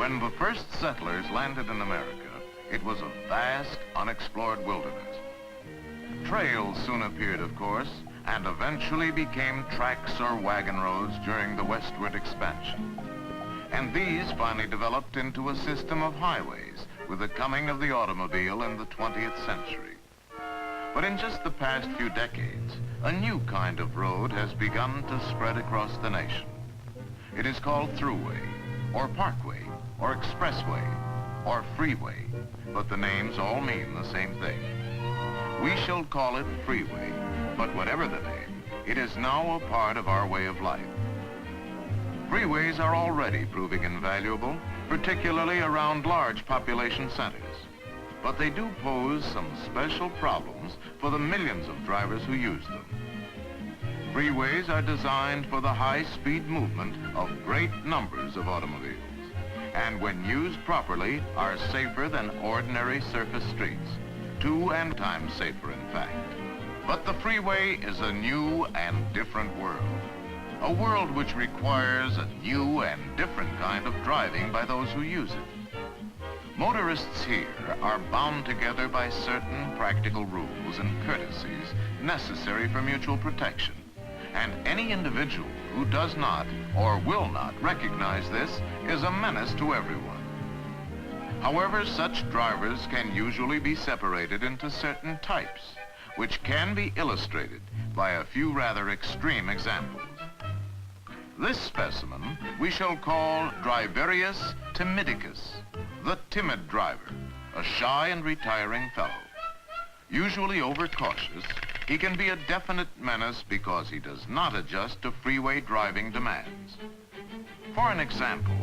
When the first settlers landed in America, it was a vast, unexplored wilderness. Trails soon appeared, of course, and eventually became tracks or wagon roads during the westward expansion. And these finally developed into a system of highways with the coming of the automobile in the 20th century. But in just the past few decades, a new kind of road has begun to spread across the nation. It is called Thruway, or Parkway, or Expressway, or Freeway, but the names all mean the same thing. We shall call it Freeway, but whatever the name, it is now a part of our way of life. Freeways are already proving invaluable, particularly around large population centers. But they do pose some special problems for the millions of drivers who use them. Freeways are designed for the high-speed movement of great numbers of automobiles, and when used properly are safer than ordinary surface streets, 2 times safer in fact. But the freeway is a new and different world. A world which requires a new and different kind of driving by those who use it. Motorists here are bound together by certain practical rules and courtesies necessary for mutual protection. And any individual who does not or will not recognize this is a menace to everyone. However, such drivers can usually be separated into certain types, which can be illustrated by a few rather extreme examples. This specimen we shall call Driverius timidicus, the timid driver, a shy and retiring fellow. Usually overcautious, he can be a definite menace because he does not adjust to freeway driving demands. For an example,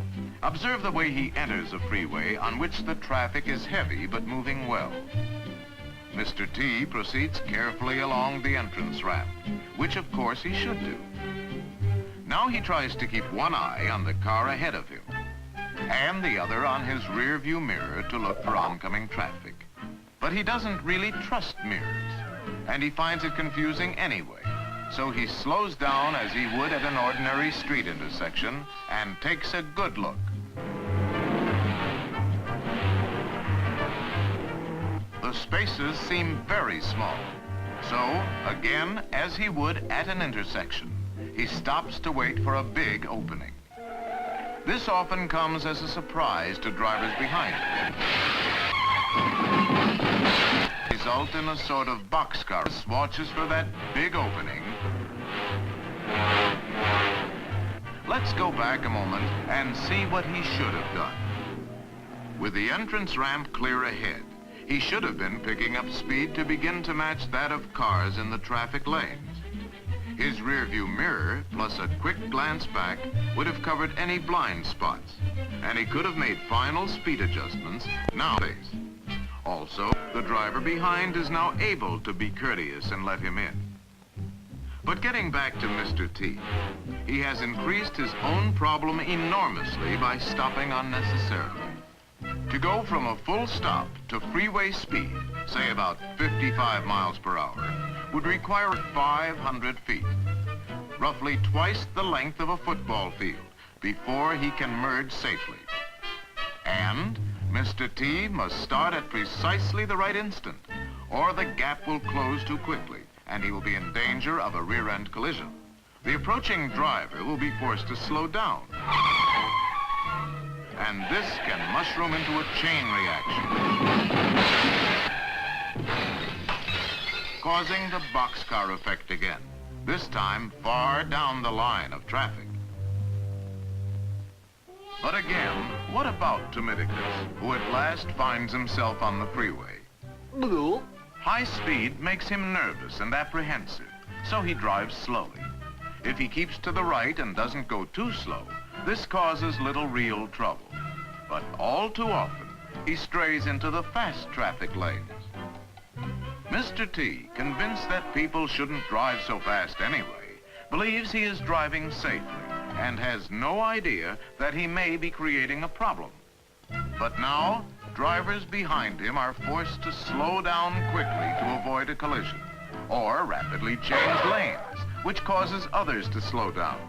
observe the way he enters a freeway on which the traffic is heavy but moving well. Mr. T proceeds carefully along the entrance ramp, which of course he should do. Now he tries to keep one eye on the car ahead of him, and the other on his rear view mirror to look for oncoming traffic. But he doesn't really trust mirrors, and he finds it confusing anyway, so he slows down as he would at an ordinary street intersection and takes a good look. The spaces seem very small, so again, as he would at an intersection, he stops to wait for a big opening. This often comes as a surprise to drivers behind him. Result in a sort of boxcar. Watches for that big opening. Let's go back a moment and see what he should have done. With the entrance ramp clear ahead, he should have been picking up speed to begin to match that of cars in the traffic lanes. His rear view mirror, plus a quick glance back, would have covered any blind spots, and he could have made final speed adjustments nowadays. Also, the driver behind is now able to be courteous and let him in. But getting back to Mr. T, he has increased his own problem enormously by stopping unnecessarily. To go from a full stop to freeway speed, say about 55 miles per hour, would require 500 feet, roughly twice the length of a football field, before he can merge safely. And Mr. T must start at precisely the right instant, or the gap will close too quickly, and he will be in danger of a rear-end collision. The approaching driver will be forced to slow down. And this can mushroom into a chain reaction, causing the boxcar effect again, this time far down the line of traffic. But again, what about Timidicus, who at last finds himself on the freeway? High speed makes him nervous and apprehensive, so he drives slowly. If he keeps to the right and doesn't go too slow, this causes little real trouble. But all too often, he strays into the fast traffic lanes. Mr. T, convinced that people shouldn't drive so fast anyway, believes he is driving safely and has no idea that he may be creating a problem. But now, drivers behind him are forced to slow down quickly to avoid a collision, or rapidly change lanes, which causes others to slow down.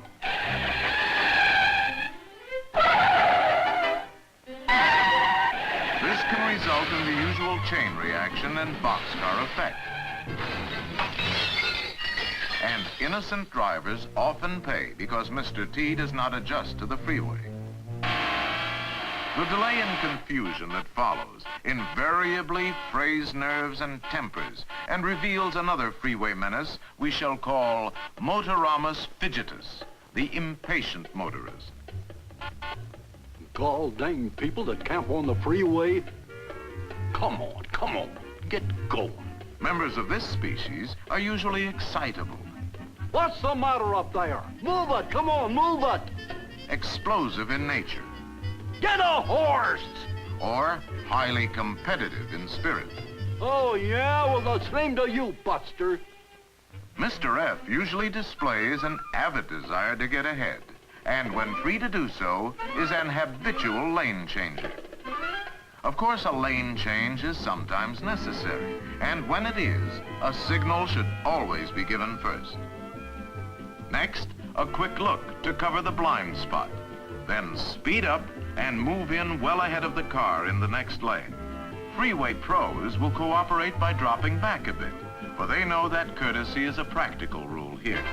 result in the usual chain reaction and boxcar effect. And innocent drivers often pay because Mr. T does not adjust to the freeway. The delay and confusion that follows invariably frays nerves and tempers and reveals another freeway menace we shall call Motoramus fidgetus, the impatient motorist. Gall dang people that camp on the freeway. Come on, get going. Members of this species are usually excitable, What's the matter up there? Move it, come on, move it. explosive in nature, Get a horse. or highly competitive in spirit. Oh, yeah? Well, the same to you, Buster. Mr. F usually displays an avid desire to get ahead, and when free to do so, is an habitual lane changer. Of course, a lane change is sometimes necessary, and when it is, a signal should always be given first. Next, a quick look to cover the blind spot. Then speed up and move in well ahead of the car in the next lane. Freeway pros will cooperate by dropping back a bit, for they know that courtesy is a practical rule here.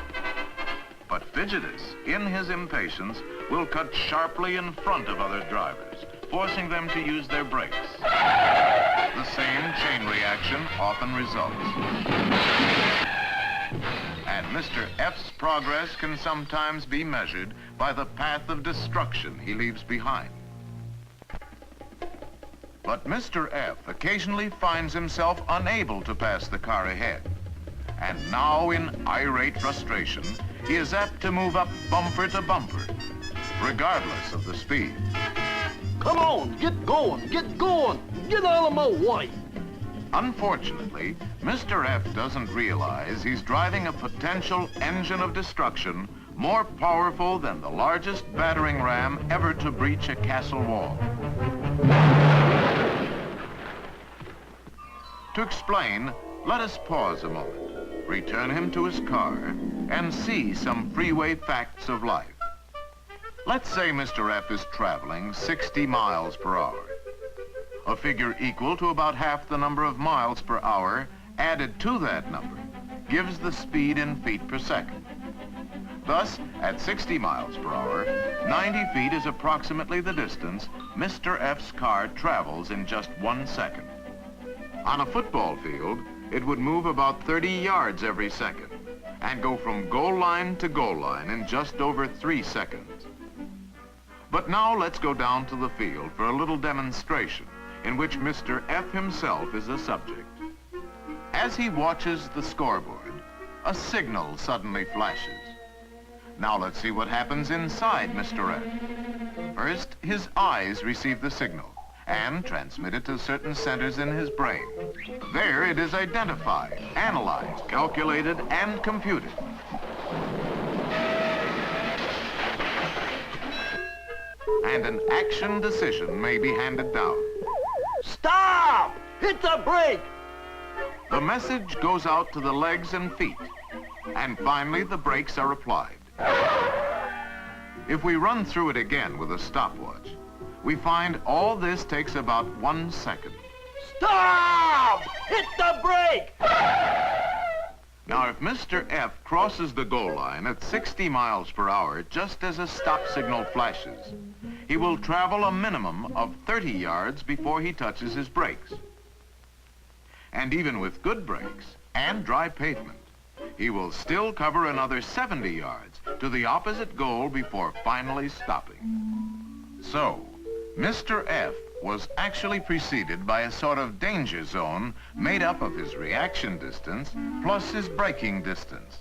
But Fidgetus, in his impatience, will cut sharply in front of other drivers, forcing them to use their brakes. The same chain reaction often results. And Mr. F's progress can sometimes be measured by the path of destruction he leaves behind. But Mr. F occasionally finds himself unable to pass the car ahead. And now, in irate frustration, he is apt to move up bumper to bumper, regardless of the speed. Come on, get going, get out of my way. Unfortunately, Mr. F doesn't realize he's driving a potential engine of destruction more powerful than the largest battering ram ever to breach a castle wall. To explain, let us pause a moment, return him to his car, and see some freeway facts of life. Let's say Mr. F is traveling 60 miles per hour. A figure equal to about half the number of miles per hour added to that number gives the speed in feet per second. Thus, at 60 miles per hour, 90 feet is approximately the distance Mr. F's car travels in just 1 second. On a football field, it would move about 30 yards every second and go from goal line to goal line in just over 3 seconds. But now let's go down to the field for a little demonstration in which Mr. F himself is the subject. As he watches the scoreboard, a signal suddenly flashes. Now let's see what happens inside Mr. F. First, his eyes receive the signal and transmit it to certain centers in his brain. There it is identified, analyzed, calculated, and computed. And an action decision may be handed down. Stop! Hit the brake! The message goes out to the legs and feet, and finally the brakes are applied. If we run through it again with a stopwatch, we find all this takes about 1 second. Stop! Hit the brake! Now, if Mr. F crosses the goal line at 60 miles per hour just as a stop signal flashes, he will travel a minimum of 30 yards before he touches his brakes. And even with good brakes and dry pavement, he will still cover another 70 yards to the opposite goal before finally stopping. So, Mr. F was actually preceded by a sort of danger zone made up of his reaction distance plus his braking distance.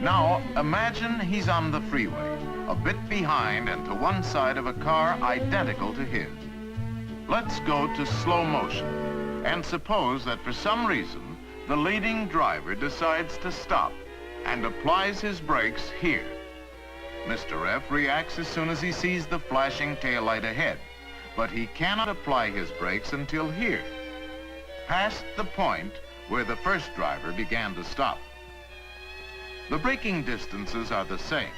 Now, imagine he's on the freeway, a bit behind and to one side of a car identical to his. Let's go to slow motion and suppose that for some reason the leading driver decides to stop and applies his brakes here. Mr. F reacts as soon as he sees the flashing taillight ahead, but he cannot apply his brakes until here, past the point where the first driver began to stop. The braking distances are the same,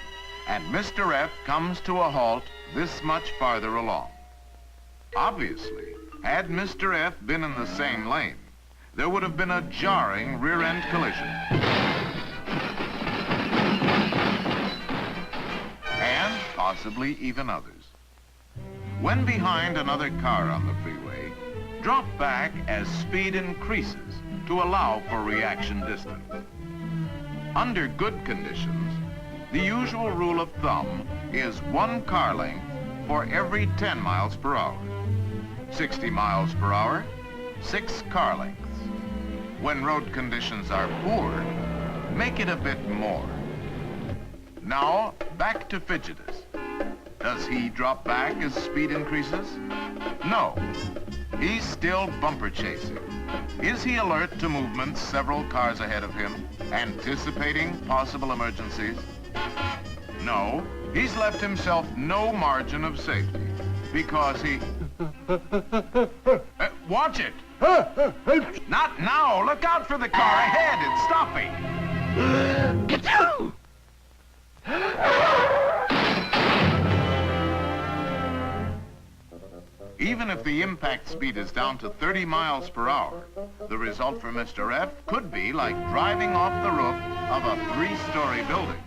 and Mr. F comes to a halt this much farther along. Obviously, Had Mr. F been in the same lane, there would have been a jarring rear-end collision. And possibly even others. When behind another car on the freeway, drop back as speed increases to allow for reaction distance. Under good conditions, the usual rule of thumb is 1 car length for every 10 miles per hour. 60 miles per hour, 6 car lengths. When road conditions are poor, make it a bit more. Now, back to Fidgetus. Does he drop back as speed increases? No. He's still bumper chasing. Is he alert to movements several cars ahead of him, anticipating possible emergencies? No. He's left himself no margin of safety because he... watch it! Not now! Look out for the car ahead! It's stopping! Get down! Even if the impact speed is down to 30 miles per hour, the result for Mr. F could be like driving off the roof of a 3-story building.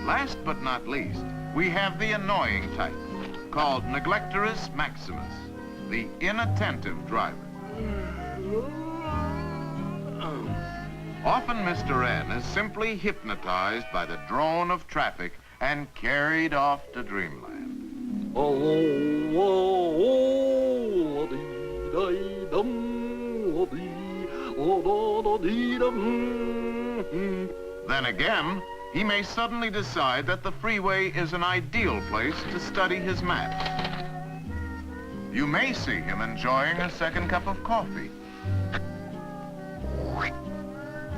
Last but not least, we have the annoying type, called Neglectorus Maximus, the inattentive driver. Often Mr. N is simply hypnotized by the drone of traffic and carried off to dreamland. Then again, he may suddenly decide that the freeway is an ideal place to study his maps. You may see him enjoying a second cup of coffee,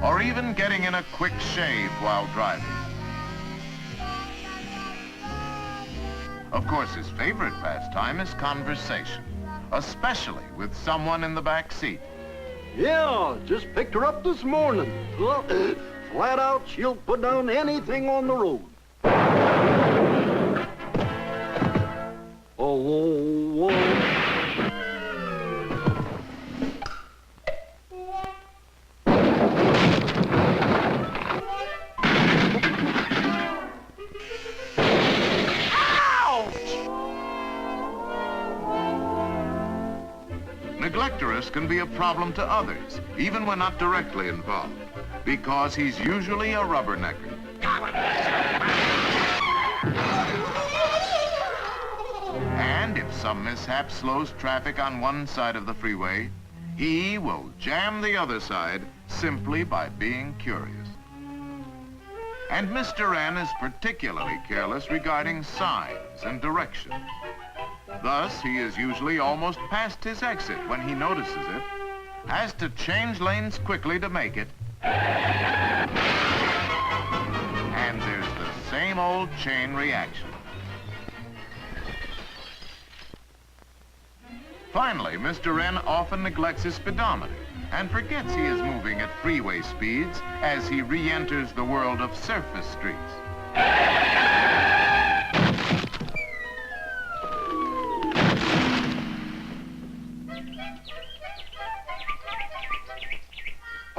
or even getting in a quick shave while driving. Of course, his favorite pastime is conversation, especially with someone in the back seat. Yeah, just picked her up this morning. Flat out, she'll put down anything on the road. Neglectorus can be a problem to others, even when not directly involved, because he's usually a rubbernecker. And if some mishap slows traffic on one side of the freeway, he will jam the other side simply by being curious. And Mr. N is particularly careless regarding signs and directions. Thus, he is usually almost past his exit when he notices it, has to change lanes quickly to make it, and there's the same old chain reaction. Finally, Mr. N often neglects his speedometer and forgets he is moving at freeway speeds as he re-enters the world of surface streets.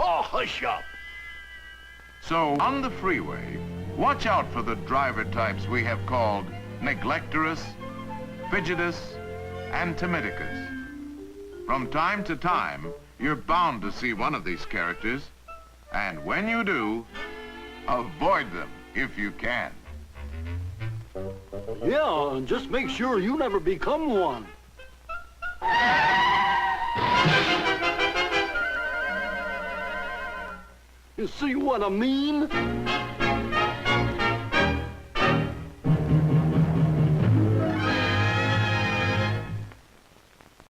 Oh, hush up. So, on the freeway, watch out for the driver types we have called Neglectorus, Fidgetus, and Timidicus. From time to time, you're bound to see one of these characters, and when you do, avoid them if you can. Yeah, and just make sure you never become one. You see what I mean?